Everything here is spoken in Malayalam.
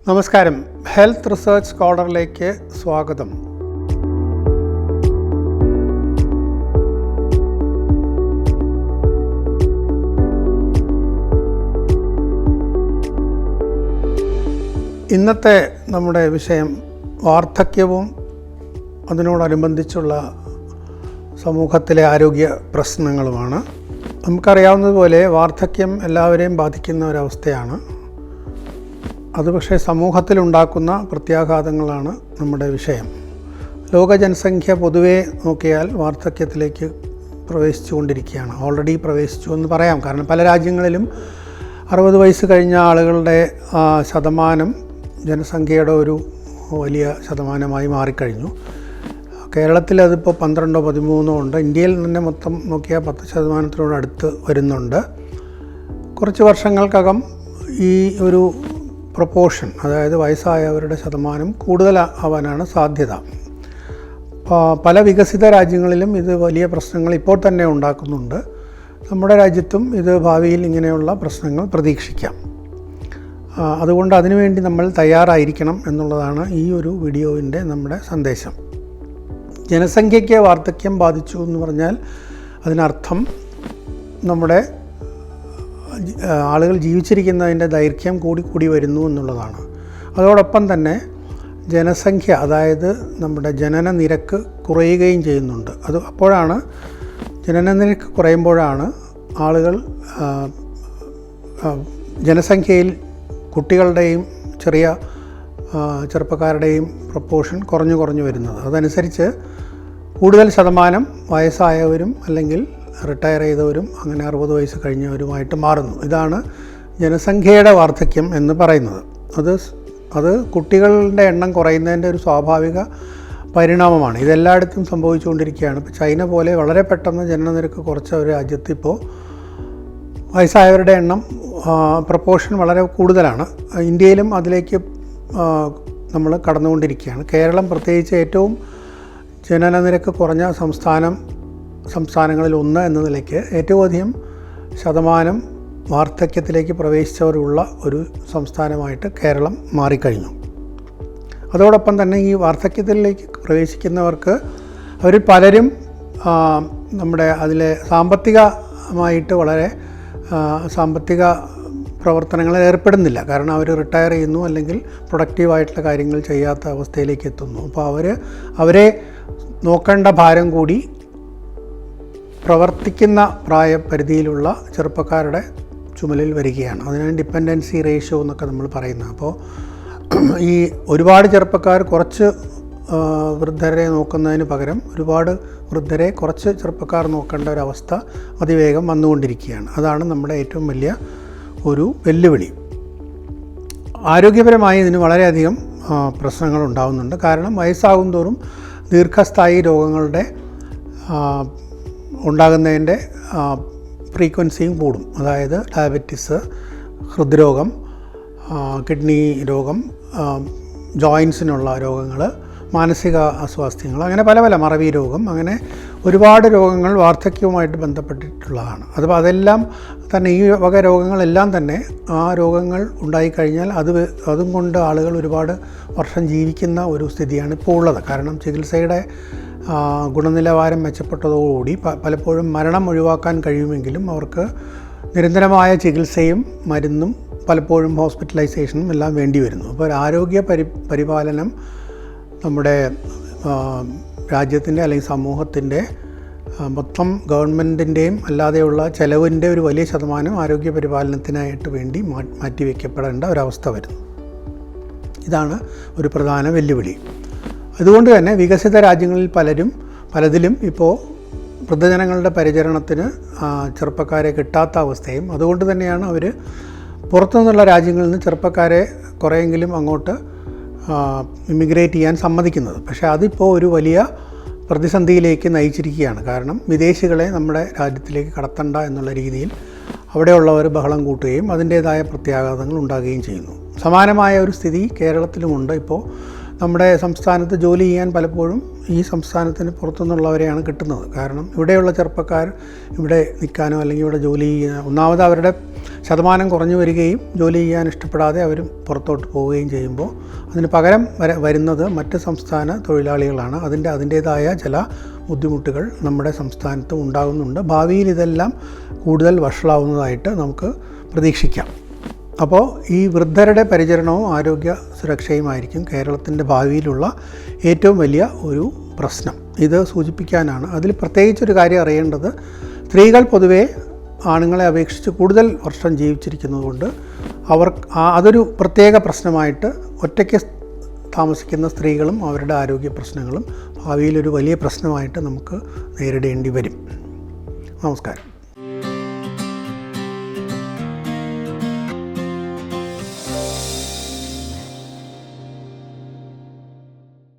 നമസ്കാരം. ഹെൽത്ത് റിസർച്ച് സ്കോളറിലേക്ക് സ്വാഗതം. ഇന്നത്തെ നമ്മുടെ വിഷയം വാർദ്ധക്യവും അതിനോടനുബന്ധിച്ചുള്ള സമൂഹത്തിലെ ആരോഗ്യ പ്രശ്നങ്ങളുമാണ്. നമുക്കറിയാവുന്നതുപോലെ വാർദ്ധക്യം എല്ലാവരെയും ബാധിക്കുന്ന ഒരവസ്ഥയാണ്. അത് പക്ഷേ സമൂഹത്തിലുണ്ടാക്കുന്ന പ്രത്യാഘാതങ്ങളാണ് നമ്മുടെ വിഷയം. ലോക ജനസംഖ്യ പൊതുവേ നോക്കിയാൽ വാർദ്ധക്യത്തിലേക്ക് പ്രവേശിച്ചു കൊണ്ടിരിക്കുകയാണ്. ഓൾറെഡി പ്രവേശിച്ചു എന്ന് പറയാം. കാരണം പല രാജ്യങ്ങളിലും 60 വയസ്സ് കഴിഞ്ഞ ആളുകളുടെ ശതമാനം ജനസംഖ്യയുടെ ഒരു വലിയ ശതമാനമായി മാറിക്കഴിഞ്ഞു. കേരളത്തിൽ അതിപ്പോൾ 12-13 ഉണ്ട്. ഇന്ത്യയിൽ തന്നെ മൊത്തം നോക്കിയാൽ 10% അടുത്ത് വരുന്നുണ്ട്. കുറച്ച് വർഷങ്ങൾക്കകം ഈ ഒരു പ്രൊപ്പോർഷൻ, അതായത് വയസ്സായവരുടെ ശതമാനം കൂടുതലാവാനാണ് സാധ്യത. പല വികസിത രാജ്യങ്ങളിലും ഇത് വലിയ പ്രശ്നങ്ങൾ ഇപ്പോൾ തന്നെ ഉണ്ടാക്കുന്നുണ്ട്. നമ്മുടെ രാജ്യത്തും ഇത് ഭാവിയിൽ ഇങ്ങനെയുള്ള പ്രശ്നങ്ങൾ പ്രതീക്ഷിക്കാം. അതുകൊണ്ട് അതിനുവേണ്ടി നമ്മൾ തയ്യാറായിരിക്കണം എന്നുള്ളതാണ് ഈ ഒരു വീഡിയോവിൻ്റെ നമ്മുടെ സന്ദേശം. ജനസംഖ്യയ്ക്ക് വാർദ്ധക്യം ബാധിച്ചു എന്ന് പറഞ്ഞാൽ അതിനർത്ഥം നമ്മുടെ ആളുകൾ ജീവിച്ചിരിക്കുന്നതിൻ്റെ ദൈർഘ്യം കൂടി വരുന്നു എന്നുള്ളതാണ്. അതോടൊപ്പം തന്നെ ജനസംഖ്യ, അതായത് നമ്മുടെ ജനന നിരക്ക് കുറയുകയും ചെയ്യുന്നുണ്ട്. അപ്പോഴാണ് ജനന നിരക്ക് കുറയുമ്പോഴാണ് ആളുകൾ ജനസംഖ്യയിൽ കുട്ടികളുടെയും ചെറുപ്പക്കാരുടെയും പ്രൊപ്പോർഷൻ കുറഞ്ഞു വരുന്നത്. അതനുസരിച്ച് കൂടുതൽ ശതമാനം വയസ്സായവരും അല്ലെങ്കിൽ റിട്ടയർ ചെയ്തവരും അങ്ങനെ 60 വയസ്സ് കഴിഞ്ഞവരുമായിട്ട് മാറുന്നു. ഇതാണ് ജനസംഖ്യയുടെ വാർദ്ധക്യം എന്ന് പറയുന്നത്. അത് കുട്ടികളുടെ എണ്ണം കുറയുന്നതിൻ്റെ ഒരു സ്വാഭാവിക പരിണാമമാണ്. ഇതെല്ലായിടത്തും സംഭവിച്ചുകൊണ്ടിരിക്കുകയാണ്. ഇപ്പോൾ ചൈന പോലെ വളരെ പെട്ടെന്ന് ജനനനിരക്ക് കുറച്ച ഒരു രാജ്യത്ത് ഇപ്പോൾ വയസ്സായവരുടെ എണ്ണം പ്രൊപ്പോർഷൻ വളരെ കൂടുതലാണ്. ഇന്ത്യയിലും അതിലേക്ക് നമ്മൾ കടന്നുകൊണ്ടിരിക്കുകയാണ്. കേരളം പ്രത്യേകിച്ച് ഏറ്റവും ജനനനിരക്ക് കുറഞ്ഞ സംസ്ഥാനങ്ങളിൽ ഒന്ന് എന്ന നിലയ്ക്ക് ഏറ്റവും അധികം ശതമാനം വാർദ്ധക്യത്തിലേക്ക് പ്രവേശിച്ചവരുള്ള ഒരു സംസ്ഥാനമായിട്ട് കേരളം മാറിക്കഴിഞ്ഞു. അതോടൊപ്പം തന്നെ ഈ വാർദ്ധക്യത്തിലേക്ക് പ്രവേശിക്കുന്നവർക്ക് അവരിൽ പലരും നമ്മുടെ അതിലെ സാമ്പത്തികമായിട്ട് വളരെ സാമ്പത്തിക പ്രവർത്തനങ്ങളിൽ ഏർപ്പെടുന്നില്ല. കാരണം അവർ റിട്ടയർ ചെയ്യുന്നു അല്ലെങ്കിൽ പ്രൊഡക്റ്റീവായിട്ടുള്ള കാര്യങ്ങൾ ചെയ്യാത്ത അവസ്ഥയിലേക്ക് എത്തുന്നു. അപ്പോൾ അവരെ നോക്കേണ്ട ഭാരം കൂടി പ്രവർത്തിക്കുന്ന പ്രായപരിധിയിലുള്ള ചെറുപ്പക്കാരുടെ ചുമലിൽ വരികയാണ്. അതിനാണ് ഡിപ്പെൻഡൻസി റേഷ്യോ എന്നൊക്കെ നമ്മൾ പറയുന്നത്. അപ്പോൾ ഈ ഒരുപാട് ചെറുപ്പക്കാർ കുറച്ച് വൃദ്ധരെ നോക്കുന്നതിന് പകരം ഒരുപാട് വൃദ്ധരെ കുറച്ച് ചെറുപ്പക്കാർ നോക്കേണ്ട ഒരവസ്ഥ അതിവേഗം വന്നുകൊണ്ടിരിക്കുകയാണ്. അതാണ് നമ്മുടെ ഏറ്റവും വലിയ ഒരു വെല്ലുവിളി. ആരോഗ്യപരമായി ഇതിന് വളരെയധികം പ്രശ്നങ്ങൾ ഉണ്ടാകുന്നുണ്ട്. കാരണം വയസ്സാകും തോറും ദീർഘസ്ഥായി രോഗങ്ങളുടെ ഉണ്ടാകുന്നതിൻ്റെ ഫ്രീക്വൻസിയും കൂടും. അതായത് ഡയബറ്റിസ്, ഹൃദ്രോഗം, കിഡ്നി രോഗം, ജോയിൻസിനുള്ള രോഗങ്ങൾ, മാനസിക അസ്വാസ്ഥ്യങ്ങൾ, അങ്ങനെ പല മറവി രോഗം, അങ്ങനെ ഒരുപാട് രോഗങ്ങൾ വാർദ്ധക്യവുമായിട്ട് ബന്ധപ്പെട്ടിട്ടുള്ളതാണ്. അപ്പോൾ അതെല്ലാം തന്നെ ഈ വക രോഗങ്ങളെല്ലാം തന്നെ ആ രോഗങ്ങൾ ഉണ്ടായിക്കഴിഞ്ഞാൽ അതും കൊണ്ട് ആളുകൾ ഒരുപാട് വർഷം ജീവിക്കുന്ന ഒരു സ്ഥിതിയാണ് ഇപ്പോൾ ഉള്ളത്. കാരണം ചികിത്സയുടെ ഗുണനിലവാരം മെച്ചപ്പെട്ടതോടുകൂടി പലപ്പോഴും മരണം ഒഴിവാക്കാൻ കഴിയുമെങ്കിലും അവർക്ക് നിരന്തരമായ ചികിത്സയും മരുന്നും പലപ്പോഴും ഹോസ്പിറ്റലൈസേഷനും എല്ലാം വേണ്ടി വരുന്നു. അപ്പോൾ ഒരു ആരോഗ്യ പരിപാലനം നമ്മുടെ രാജ്യത്തിൻ്റെ അല്ലെങ്കിൽ സമൂഹത്തിൻ്റെ മൊത്തം ഗവൺമെൻറ്റിൻ്റെയും അല്ലാതെയുള്ള ചെലവിൻ്റെ ഒരു വലിയ ശതമാനം ആരോഗ്യ പരിപാലനത്തിനായിട്ട് വേണ്ടി മാറ്റിവെക്കപ്പെടേണ്ട ഒരവസ്ഥ വരുന്നു. ഇതാണ് ഒരു പ്രധാന വെല്ലുവിളി. അതുകൊണ്ട് തന്നെ വികസിത രാജ്യങ്ങളിൽ പലതിലും ഇപ്പോൾ വൃദ്ധജനങ്ങളുടെ പരിചരണത്തിന് ചെറുപ്പക്കാരെ കിട്ടാത്ത അവസ്ഥയും, അതുകൊണ്ട് തന്നെയാണ് അവർ പുറത്തുനിന്നുള്ള രാജ്യങ്ങളിൽ നിന്ന് ചെറുപ്പക്കാരെ കുറേയെങ്കിലും അങ്ങോട്ട് ഇമിഗ്രേറ്റ് ചെയ്യാൻ സമ്മതിക്കുന്നത്. പക്ഷേ അതിപ്പോൾ ഒരു വലിയ പ്രതിസന്ധിയിലേക്ക് നയിച്ചിരിക്കുകയാണ്. കാരണം വിദേശികളെ നമ്മുടെ രാജ്യത്തിലേക്ക് കടത്തണ്ട എന്നുള്ള രീതിയിൽ അവിടെയുള്ളവർ ബഹളം കൂട്ടുകയും അതിൻ്റേതായ പ്രത്യാഘാതങ്ങൾ ഉണ്ടാകുകയും ചെയ്യുന്നു. സമാനമായ ഒരു സ്ഥിതി കേരളത്തിലുമുണ്ട്. ഇപ്പോൾ നമ്മുടെ സംസ്ഥാനത്ത് ജോലി ചെയ്യാൻ പലപ്പോഴും ഈ സംസ്ഥാനത്തിന് പുറത്തുനിന്നുള്ളവരെയാണ് കിട്ടുന്നത്. കാരണം ഇവിടെയുള്ള ചെറുപ്പക്കാർ ഇവിടെ നിൽക്കാനോ അല്ലെങ്കിൽ ഇവിടെ ജോലി ചെയ്യാൻ, ഒന്നാമത് അവരുടെ ശതമാനം കുറഞ്ഞു വരികയും ജോലി ചെയ്യാൻ ഇഷ്ടപ്പെടാതെ അവരും പുറത്തോട്ട് പോവുകയും ചെയ്യുമ്പോൾ അതിന് പകരം വരുന്നത് മറ്റ് സംസ്ഥാന തൊഴിലാളികളാണ്. അതിൻ്റേതായ ചില ബുദ്ധിമുട്ടുകൾ നമ്മുടെ സംസ്ഥാനത്ത് ഉണ്ടാകുന്നുണ്ട്. ഭാവിയിൽ ഇതെല്ലാം കൂടുതൽ വഷളാവുന്നതായിട്ട് നമുക്ക് പ്രതീക്ഷിക്കാം. അപ്പോൾ ഈ വൃദ്ധരുടെ പരിചരണവും ആരോഗ്യ സുരക്ഷയുമായിരിക്കും കേരളത്തിൻ്റെ ഭാവിയിലുള്ള ഏറ്റവും വലിയ ഒരു പ്രശ്നം. ഇത് സൂചിപ്പിക്കാനാണ്. അതിൽ പ്രത്യേകിച്ചൊരു കാര്യം അറിയേണ്ടത്, സ്ത്രീകൾ പൊതുവേ ആണുങ്ങളെ അപേക്ഷിച്ച് കൂടുതൽ വർഷം ജീവിച്ചിരിക്കുന്നതുകൊണ്ട് അതൊരു പ്രത്യേക പ്രശ്നമായിട്ട് ഒറ്റയ്ക്ക് താമസിക്കുന്ന സ്ത്രീകളും അവരുടെ ആരോഗ്യ പ്രശ്നങ്ങളും ഭാവിയിലൊരു വലിയ പ്രശ്നമായിട്ട് നമുക്ക് നേരിടേണ്ടി വരും. നമസ്കാരം.